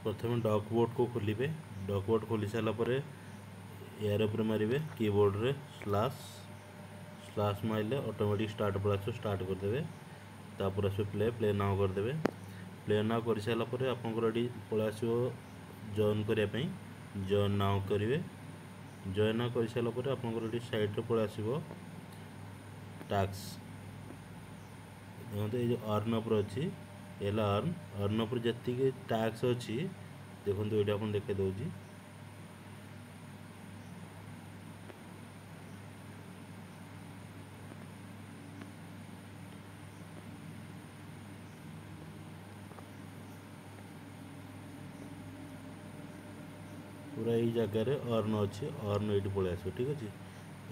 प्रथम डॉकबोर्ड को खोलिए। डॉकबोर्ड खोली सारापर यार ऊपर मारे कीबोर्ड रे स्लाश स्लाश मारे ऑटोमेटिक स्टार्ट पर आस स्टार्ट करदे। तापर आस प्ले प्ले नाउ करदे। प्ले नाउ कर सारापर आपंकर ये पलि आसो जॉइन करने जॉइन नाउ करेंगे। जॉइन नाउ कर सारापर आपंकर ये साइड पलि आसो टैक्स देखते ये अर्न उपर अच्छी अर्न अर्न उपर जी टैक्स अच्छी देखो ये आप देखे दूसरी पूरा यही जगार अर्न अच्छी अर्न ये पलि आस ठीक अच्छे।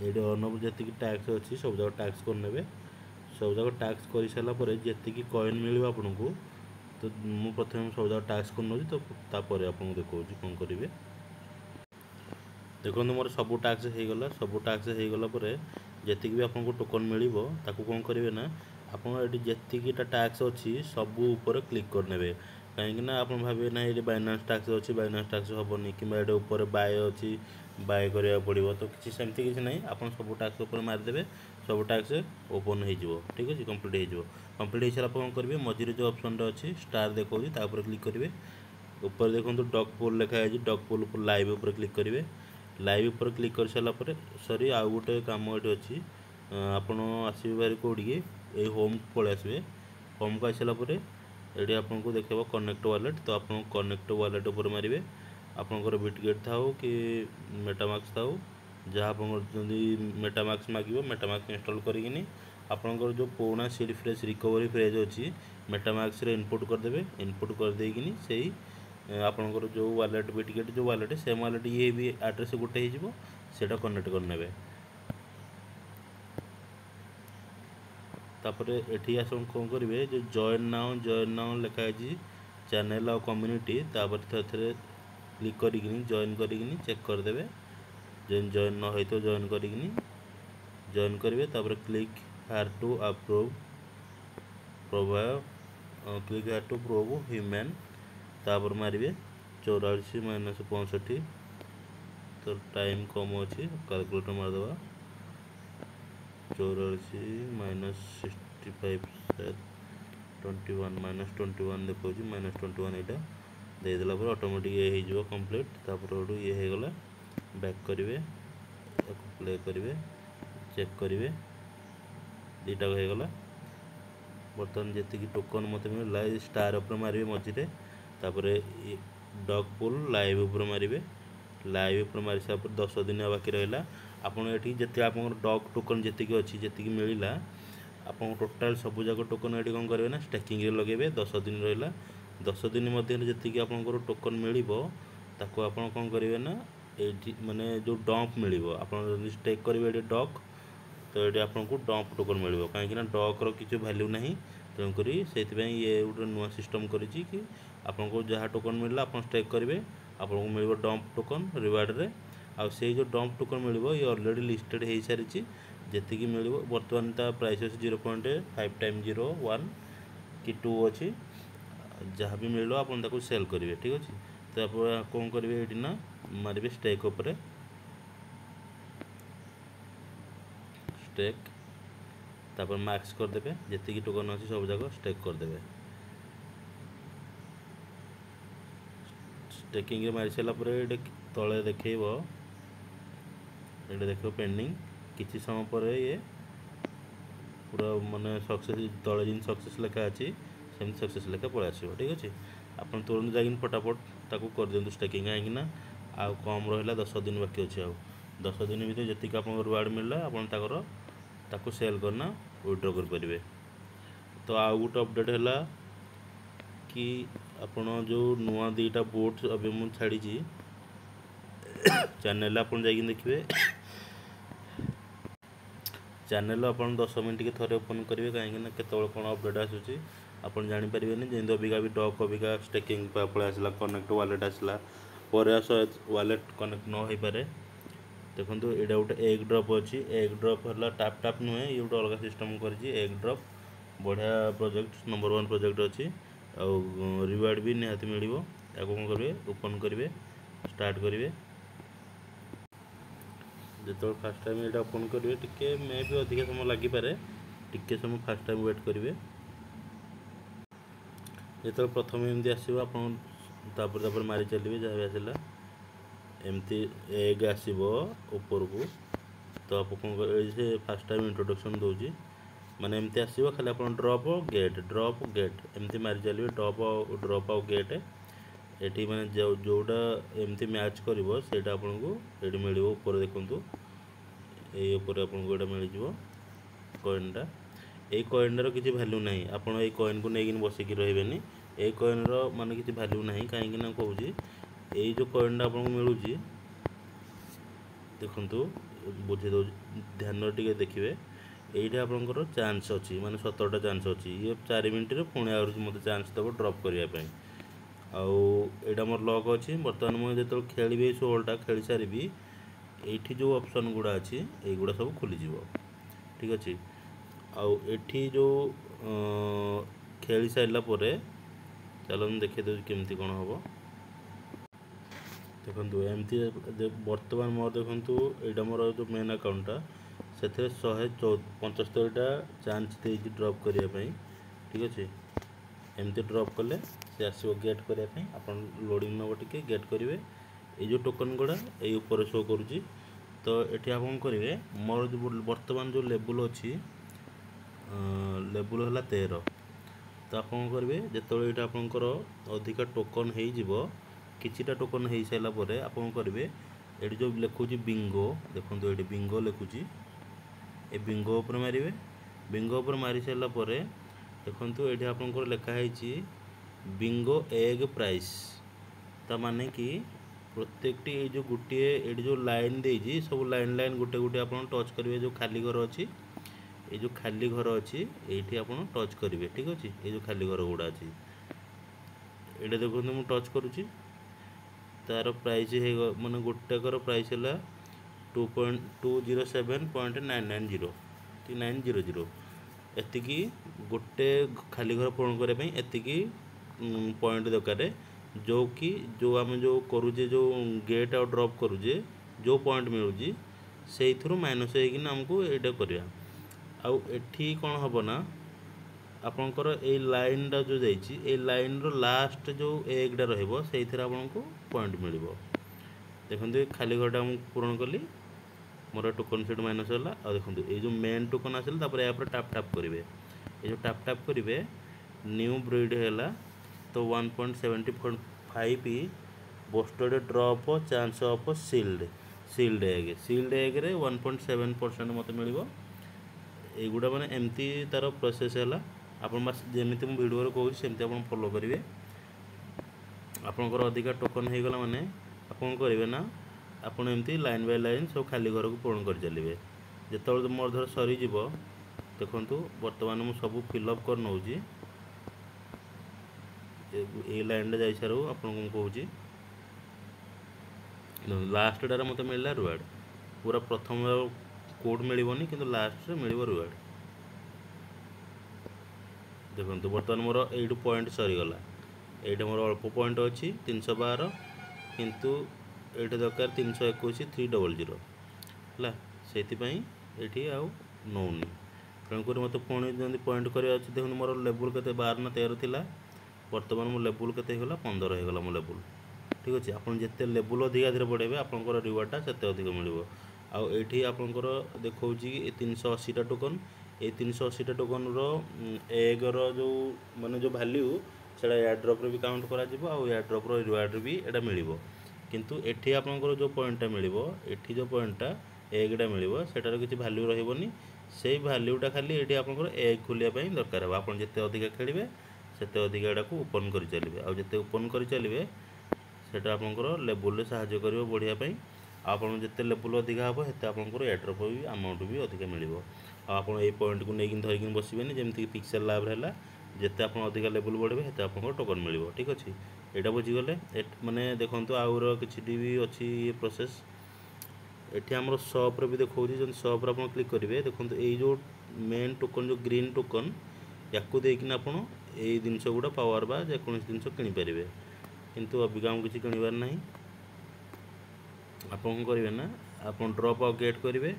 ये अर्न उपर जी टैक्स अच्छी सब जगह टैक्स करने सब जगह टैक्स कर सारापर जी कॉइन मिल आपन को तो मु प्रथम सब जगह टैक्स कर नौ तो तापर आपको देखा कौन करेंगे। देखो मोर सब टैक्स हो गला सब टैक्स हो गला जी भी आपको टोकन मिल कौन करेंगे ना आप जीटा टैक्स अच्छी सब ऊपर क्लिक करने कहीं आप भावे ना ये बाइनान्स टैक्स अच्छी बाइनान्स टैक्स हेनी कि ऊपर बाय अच्छी बाय करा पड़ो तो किसी सेमती किसी ना आप सब टैक्स ऊपर मारिदेवे सब टैक्स ओपन हो ठीक अच्छे कंप्लीट हो सारा कौन करेंगे मझे जो ऑप्शन अच्छी स्टार देखा क्लिक करेंगे। ऊपर देखो डॉक पोल लिखाई डॉक पोल ऊपर लाइव ऊपर क्लिक करेंगे। लाइव ऊपर क्लिक कर सारापर सॉरी आउ गोटे कम ये अच्छी आपड़ आसवे बाहर कौटी ये होम पलि आसवे होम को आसारापर ये आपको देखेब कनेक्ट वालेट तो आप कनेक्ट वालेट उपर मारे आपंकर बिटगेट था कि मेटामाक्स था जहाँ आप मेटामाक्स मांगे मेटामाक्स इंस्टॉल करी आपंकर जो पुराना सीड फ्रेज रिकवरी फ्रेज अच्छी मेटामाक्स इनपुट करदे इनपुट करदे से आपंकर जो वालेट बिटगेट जो वालेट सेम वालेट ये भी एड्रेस गोटे होटा कनेक्ट करने तापर एठी आस कौन करेंगे जो जॉइन नाउ लिखाई चैनल और कम्युनिटी तापर थे क्लिक करी जॉइन करी चेक करदे जॉइन न हो तो जॉइन करी जॉइन करेंगे तापर क्लिक हार टू अप्रूव प्रोवाइड क्लिक हार टू प्रूव ह्यूमन तापर मारे 84 - 65 तो टाइम कम अच्छी कैलकुलेटर मारदे 84 - 65 -21 -21 देखा -21 यहाँ देदेला ऑटोमेटिक ये हो कम्प्लीट तापर ये हो गला बैक करेंगे प्ले करेंगे चेक करेंगे दुईटा हो गला। बर्तमान जी टोकन मत मिलला स्टार उपर मारे मझे तापर डॉक पोल लाइव उपर मारे लाइव उपर मारी सारापर 10 दिन बाकी रहा आपड़ ये जिते आप डॉक टोकन जी अच्छी जी मिलला आप टोटाल सब जाक टोकन ये कौन करेंगे ना स्टेकिंग लगे 10 दिन रहा 10 दिन मध्य जी आपंकर टोकन मिल ताको आप कौन करेंगे ना ये माने जो डंप मिल आप स्टेक करेंगे डॉक तो ये आपको डंप टोकन मिल कहीं डॉक किसी वैल्यू ना तेणुक से ये गोटे नुआ सिस्टम कर आपको जहाँ टोकन मिलला आप स्टेक करेंगे आपको मिल डंप टोकन रिवार्ड रे से जो डंप टोकन मिल ये ऑलरेडी लिस्टेड हो सारी जी मिल बर्तमान प्राइस अच्छे 0.5x01 कि 2 अच्छी जहाँ भी मिलो आप सेल करेंगे ठीक अच्छे। तो आप कौन करेंगे ये ना मारे स्टेक उपर स्टेक तापर मैक्स करदे जी टोकन अच्छी सब जाक स्टेक करदे स्टेकिंग मारी सारापर ये तले देखेब ये देख पेंडिंग किसी समय पर ये पूरा माने सक्सेस तले जिन सक्सेस लेखा अच्छी सेम सक्सेस लेखा पलि आसो ठीक अच्छे। आप तुरंत जाइन फटाफट ताकू कर दिंतु स्टेकिंग कहीं आउ कम रहा 10 दिन बाकी अच्छे आउ 10 दिन भर जी आप रिवार्ड मिलला आप सेल करना विड्रॉ करेंगे। तो आउ गोटे अपडेट है कि आपण जो नुआ दुईटा बोट अभी मुझे छाड़ी चैनल आप देखिए चैनल आप 10 मिनट थे ओपन करेंगे कहीं केत कौन अपडेट आसूँ आप जापर जमी अबिका भी डॉक अबिका स्टेकिंग पलि आसला कनेक्ट वालेट आसला पर वालेट कनेक्ट न हो पारे देखो ये गोटे एग ड्रप अच्छी एग ड्रप है टाप टाप नुहे ये गोटे अलग सिस्टम कर एग ड्रप बढ़िया प्रोजेक्ट नंबर 1 प्रोजेक्ट अच्छी रिवार्ड भी निहाती मिल या कौन करेंगे ओपन करेंगे स्टार्ट करेंगे जो फास्ट टाइम ये ओपन करेंगे टिके मे भी अधिक समय लगिपे टिके समय फास्ट टाइम वेट करेंगे जो प्रथम एमती आसो आप मारी चलिए जहाँ भी आसला एमती एग आसो ऊपर को तो आप कौन कर फास्ट टाइम इंट्रोडक्शन दूसरी माने एमती आसो खाली आप ड्रॉप गेट एमती मारी चलिए ड्रॉप आउ गेट ये मैंने जोटा एमती मैच कर आपन को ये मिल ऊपर देखूँ ये आपको मिल कॉइनटा ये कॉइनर किसी भैल्यू ना आपड़ ये कॉइन को लेकिन बसिक रही ये कॉइनर मान किसी भैल्यू ना कहीं कहूँ ये जो कॉइनटा आपको मिलूँ देखु बुझे दो ध्यान टिके देखिए ये आपंकर चांस अच्छी माने 17टा चांस अच्छी ये 4 मिनट पुणी मत चांस दब ड्रॉप करने आईटा मोर लक अच्छी बर्तमान मुझे जो खेली 16टा खेली सारी ये जो ऑप्शन गुड़ा अच्छी युड़ा सब खोलीज ठीक अच्छे आठी जो खेली सारापर चलो देखिए दूसरी केमती कौन हम देखो एमती बर्तमान मोर देखो यहाँ मोर जो मेन अकाउंटा से 175टा चांस दे ड्रॉप करने ठीक अच्छे एमती ड्रॉप कले से आसो गेट करने आप लोडिंग नब टे गेट करेंगे ये जो टोकन गुड़ा ये ऊपर शो करुच्ची तो ये आप करेंगे मोर जो बर्तमान जो लेवल अच्छी लेवल है 13 तो आप करेंगे जो ये आपंकर अधिका टोकन हो किछिटा टोकन हो सारापर आप करेंगे ये जो लिखुची बिंगो देखो ये बिंगो लिखुची ये बिंगो उपर मारे बिंगो उपर मारी सारापर देखो ये आपंकर लिखाई बिंगो एग प्राइस ता माने कि प्रत्येक ये जो गोटे ये जो लाइन देजी सब लाइन लाइन गोटे गोटे आप टच करेंगे जो खाली घर अच्छी ये जो खाली घर अच्छी ये आप टच करेंगे ठीक अच्छे ये जो खाली घर गुड़ा अच्छी ये देखो मुझे टच करुच्ची तार प्राइस है माने गोटेकर प्राइस है 2.207.990 900 एतिकी गोटे खाली घर पूर्ण करने एतिकी पॉइंट दरकार जो कि जो आम जो करुचे जो गेट आउ ड्रॉप करुचे जो पॉइंट मिलूँ से माइनस होना आमको यहाँ करवा आठी कौन हम ना आपंकर ये लाइनटा जो जाइए लाइन लास्ट जो एगटा रही पॉइंट मिल देखते खाली घरटा मुझे पूरण कली मोर टोकन सेट माइनस है और देखो ये जो मेन टोकन आसला यहाँ टाप टाप करेंगे ये जो टाप टाप करेंगे न्यू ब्रीड है तो 1.75 boosted drop chance of sealed एग्रे 1.7% मत मिल युड़ा मैंने एमती तार प्रोसेस है आप जमी मुझे भिडियो कहूँ सेमती आप फॉलो करेंगे आपंकर अधिका टोकन हो गला माने आप करेंगे ना आप एमती लाइन बाय लाइन सब खाली घर को पूर्ण कर चलिए जो मोर धर सरीज देखु बर्तमान मुझे सब फिलअप कर नौ ये लाइन जा सारू आपको कहूँ लास्टार मत मिलला रिवार्ड पूरा प्रथम कोड मिलनी कि लास्ट मिल रिवार्ड देखो बर्तमान मोर यू पॉइंट सरीगला ये मोर अल्प पॉइंट अच्छी 312 किंतु ये दरकार 321 300 है से नौनी तेणुक मत पुणी जब पॉइंट कर देखो मोर लेवल के 12 ना 13 थी बर्तमान मो लेवल के 15 होगा मो लेवल ठीक अच्छे आप जिते लेवल अधिका धीरे बढ़ेबे आपंकर रिवार्डटा से अधिक मिल आठी आपंकर देखा 380टा टोकन ये 380टा टोकन एगर जो माने जो वैल्यू से एयरड्रॉप भी काउंट करा एयरड्रॉप रिवार्ड भी यहाँ मिल किंतु एठी आपंकर जो पॉइंटा मिल एठी जो पॉइंटा एगटा मिल सेटार किसी वैल्यू रही से वैल्यूटा खाली ये आपंकर एग खोलियापाई दरकार हो आप जिते अधिका खेलेंगे सेते अधिका को ओपन कर चलिए आउ जिते ओपन कर चलिए सेटा आपंकर लेवल साहाय्य कर बढ़ियापाई आप जिते लेवल अधिका हम से आपंकर एयरड्रॉप भी अमाउंट भी अधिका मिल आप पॉइंट को लेकिन धरिकी बसबेनि जमीक पिक्सेल लैब है जिते आप अधिका लेवल बढ़े से आपको टोकन मिल ठीक अच्छे यहाँ बुझीगले माने देखो आउर कि भी अच्छी ये प्रोसेस ये आम सप्रे भी देखा जो सप्रे आप क्लिक करेंगे देखो ये जो मेन टोकन जो ग्रीन टोकन या देकिन आप जिनस गुड़ा पावर बा जेकोसी जिन किनीपर किंतु अबिका हम किसी किणवार ना आप करेंगे ना आप ड्रॉप आउ गेट करेंगे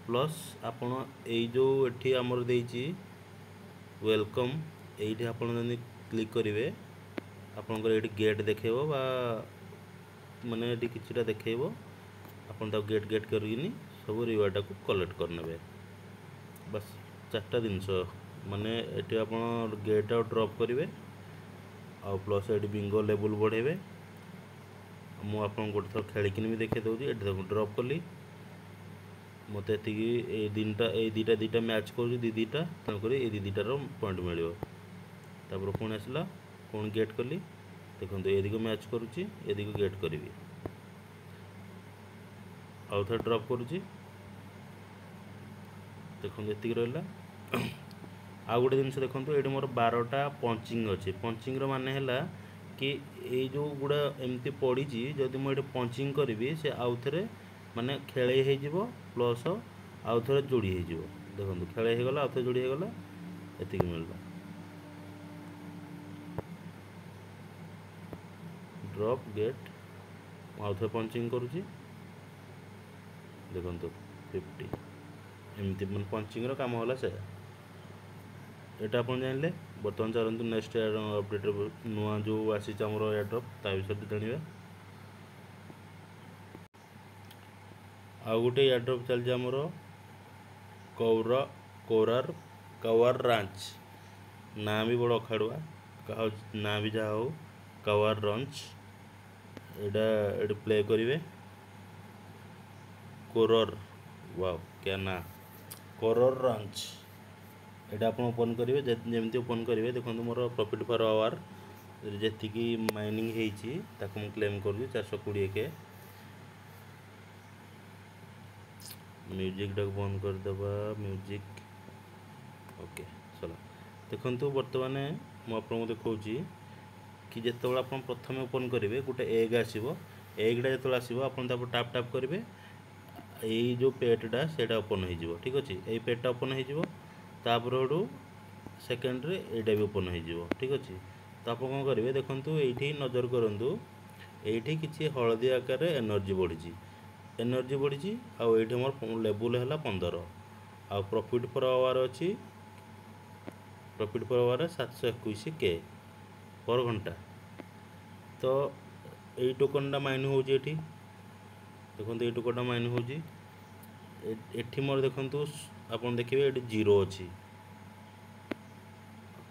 प्लस आपण जो एठी आमर देइछि वेलकम ये आप क्लिक करेंगे आपंकर ये गेट देखेब बा माने ये किछिटा देखेब आपन ताको गेट गेट करकिनी सब रिवार्ड को कलेक्ट करने बस 4टा जिनस माने ये आप गेट आउ ड्रॉप करेंगे आउ प्लस ये बिंगो लेवल बढ़ेबे मु आपन गोटे थर खेलिकिन भी देखे दूँगी ये ड्रॉप कली मत दीटा मैच कर दीटा तेणुक ये दीटार पॉइंट मिल तापर पुणी आसला पुणी गेट कली देखो ये दिग मैच करुच्ची ये दिग गेट करी आउ थे ड्रॉप करुच्ची देखो ये रहा आउ गोटे जिन देखो ये मोर 12टा पंचिंग अच्छे पंचिंग मान है कि ये जो गुड़ा एमती पड़ी जदि मुझे पंचिंग करी से आउ थे माने खेले हो प्लस आउ थे जोड़ी हो देखो खेले होगला आउ थे जोड़ी होगला ये मिलला ड्रॉप गेट आउ थे पंचिंग करुच्ची देखो 50 एमती मैं पंचिंग काम होला से यहाँ आप जानले बर्तमान चलते नेक्स्ट अपडेट नुआ जो आसी एयरड्रॉप ता विषय जाना आउ गोटे एयरड्रॉप चलती आमर कवार रांच ना भी बड़ अखाड़ुआ कहा ना भी जहाँ हो कवार रंच ये प्ले करेंगे कोरर वाव क्या ना कोरर रंच यहाँ आप ओपन करेंगे जमी ओपन करेंगे देखो मोर प्रॉफिट पर आवर जी माइनिंग होती क्लेम कर 420 के म्यूजिक टाक बंद करदे म्यूजिक ओके चलो देखो बर्तमान मुझे देखा कि जिते आप प्रथम ओपन करेंगे गोटे एग आसो एगटा जो आसो आप टाप टाप करेंगे यही जो पेटा से ओपन हो ठीक अच्छे यही पेटा ओपन होपर सेकेंड्रे यहाँ भी ओपन हो ठीक अच्छे तो आप कौन करेंगे देखो ये नजर करूँ ये किसी हलदी आकार एनर्जी बढ़ी आउ ये मोर लेवल है 15 आ प्रॉफिट पर आवर अच्छी प्रॉफिट पर आवर 721 के पर घंटा तो यही टोकनटा माइन हो देखो ये टोकनटा माइन होठी मोर देखु आप देखिए ये 0 अच्छी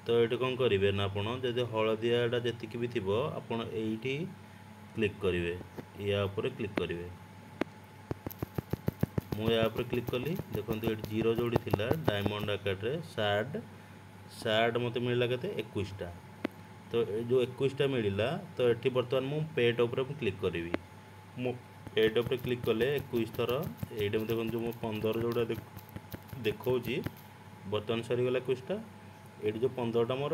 तो ये कौन करेंगे ना आपड़ जब हलदियाटा जी भी थी आपड़ ये क्लिक करेंगे या क्लिक करेंगे मुझे क्लिक कली देखो ये 0 जोड़ी थी डायमंड आकार सार्ड मत मिलला के 21टा तो जो 21टा मिलला तो ये बर्तमान मु पेट उपर क्लिक करी मु पेट उपर क्लिक कले 21 थर ये देखो जो मो 15 जोड़ा देखा बर्तमान सरीगला 21टा ये जो 15टा मोर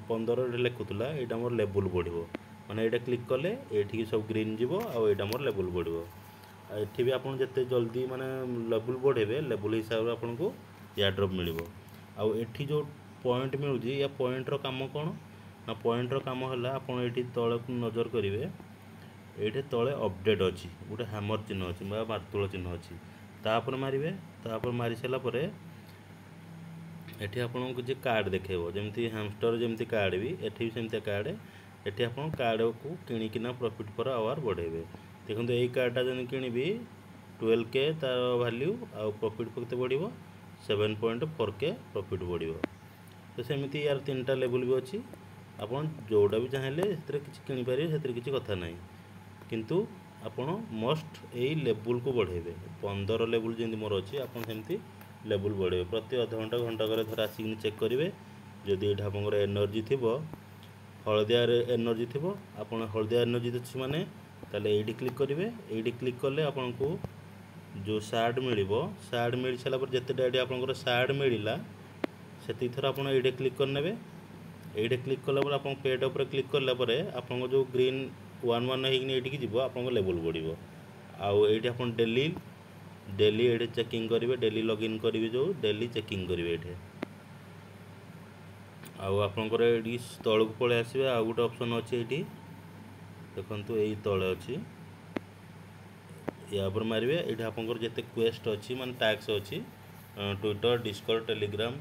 15 लिखुला यहाँ मोर लेवल बढ़ो मैंने ये क्लिक कले ये सब ग्रीन जीव आईटा मोर लेवल बढ़ो ये भी आप जिते जल्दी माने लेवल बढ़ेबे लेवल हिसाब से आपन को एयरड्रॉप मिल आउ एठी जो पॉइंट मिलूँ या पॉइंटर काम कौन ना पॉइंटर काम है आप तले नजर करेंगे ये तले अपडेट अच्छी गोटे हैमर चिन्ह अच्छी मार्तुल चिन्ह अच्छी तापर मारे तापर मारी सारापर ये आपको किसी कार्ड देखेब जमी हैमस्टर जमी कार्ड भी ये सेमती कार्ड ये आप कार्ड को किणिकिना प्रॉफिट पर आवर बढ़ेबे देखो यही कार्डटा जब किणी 12K तार वैल्यू आउ प्रॉफिट के बढ़ो 7.4 के प्रॉफिट बढ़ो तो सेमती यार 3टा लेवल भी अच्छी आप जोड़ा भी चाहिए किसी किनीपर से किसी कथा ना किंतु आपण मस्ट यही लेवल को बढ़ेबे 15 लेवल जमी मोर अच्छी आप सेमती लेवल बढ़े प्रति अध घंटा घंटा करे थोड़ा आसिक चेक करेंगे जदि ये आप एनर्जी थी हलदिया एनर्जी थी आप हलदिया एनर्जी अच्छी माने ताले ये क्लिक करेंगे ये क्लिक कले आपन को जो सार्ड मिल सारापर जितेटा ये आप सार्ड मिलला से थर आप ये क्लिक करने ये क्लिक कला आप पेड उपर क्लिक कलापर आप जो ग्रीन 1 1 होगी जीव आप लेवल बढ़ो आउ ये आप डेली ये चेकिंग करेंगे डेली लॉगिन करेंगे जो डेली चेकिंग करेंगे ये आपंकर ये तौक पलि आसवे आ गोटे ऑप्शन अच्छे ये देखो यही तले अच्छी या मारे ये आपंकर जिते क्वेस्ट अच्छी माने टैक्स अच्छी ट्विटर डिस्कॉर्ड टेलीग्राम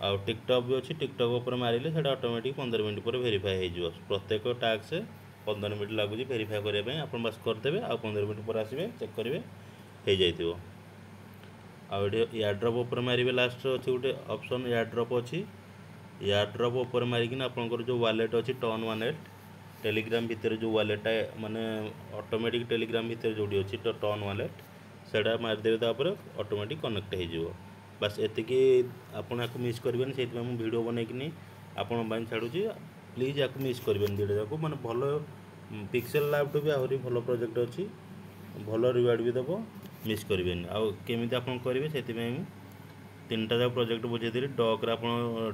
आउ टिकटॉक भी अच्छी टिकटॉक उपर मारे से ऑटोमेटिक 15 मिनट पर वेरीफाई हो प्रत्येक टैक्स 15 मिनट लगुच वेरीफाई करने आप बस करदे आ 15 मिनट पर आसवे चेक करेंगे हो जाइए आउे एयरड्रॉप उपर मारे लास्ट अच्छी गोटे ऑप्शन एयरड्रॉप अच्छी एयरड्रॉप उपर मारिकिना आपंकर जो वालेट अच्छी टर्न वालेट टेलीग्राम भितर जो वालेटा माने ऑटोमेटिक टेलीग्राम भितर जोड़ी अच्छी तो टर्न वालेट सेटा मारिदेवे तापर ऑटोमेटिक कनेक्ट हो बस एतिकी आपन आपको मिस करेंगे से वीडियो बनईकि आपण छाड़ुची प्लीज या मिस करेंगे दुटा जाक मैंने भल पिक्सेल लैब टू भी आहरी भल प्रोजेक्ट अच्छी भल रिवार्ड भी दब मिस करेंगे आउ केमी आप करेंगे से 3टा जाक प्रोजेक्ट बुझेदी डॉक्रे आप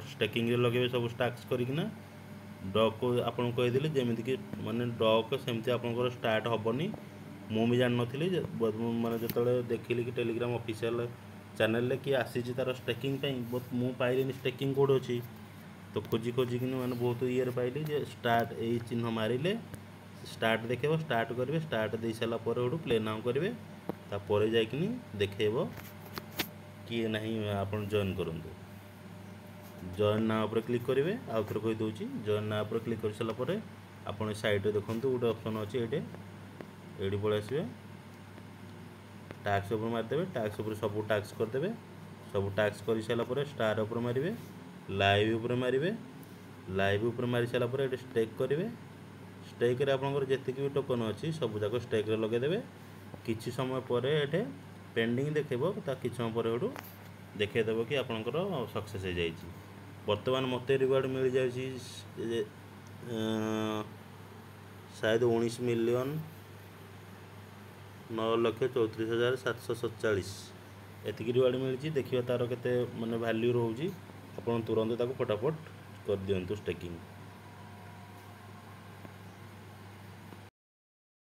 स्टेकिंग लगे सब स्टाक्स करना डॉग को आपन कहीदेली जमीक माने डॉग सेमती आपंकर स्टार्ट हेनी मुझे जान नी मैंने जो देखिली कि टेलीग्राम ऑफिशियल चैनल किए आसी तार स्टेकिंग मुझे पाइली स्टेकिंग कोड अच्छी तो खोजी खोजिक मैंने बहुत ये पाइली जे स्टार्ट यही चिन्ह मारे स्टार्ट देखेब स्टार्ट करेंगे स्टार्ट दे सारापर प्ले नाउ करेंगे तापर जाकि देखेब किए ना आप जॉइन करूँ जॉइन ना उपर क्लिक करेंगे आउ थे कहीदे जॉइन ना उपर क्लिक कर सारापर आप साइड देखो गोटे ऑप्शन अच्छे ये पलि आसवे टैक्स मारिदेवे टैक्स सब टैक्स करदे सब टैक्स कर सारापर स्टार उपर मारे लाइव उपर मारे लाइव उपर मारी सारापर ये स्टेक करेंगे स्टेक आपंकर जी भी टोकन अच्छी सब जाक स्टेक लगेदेवे किसी समय पर ये पेंडिंग देखेब कि समय पर देखदेव कि आपंकर सक्सेस हो जाए बर्तमान मत रिवार्ड मिल जाए शायद 19 मिलियन 9,34,747 एतिक रिवार्ड मिली देखिए तार के माने वैल्यू रोचे आप तुरंत फटाफट कर दिंतु स्टेकिंग।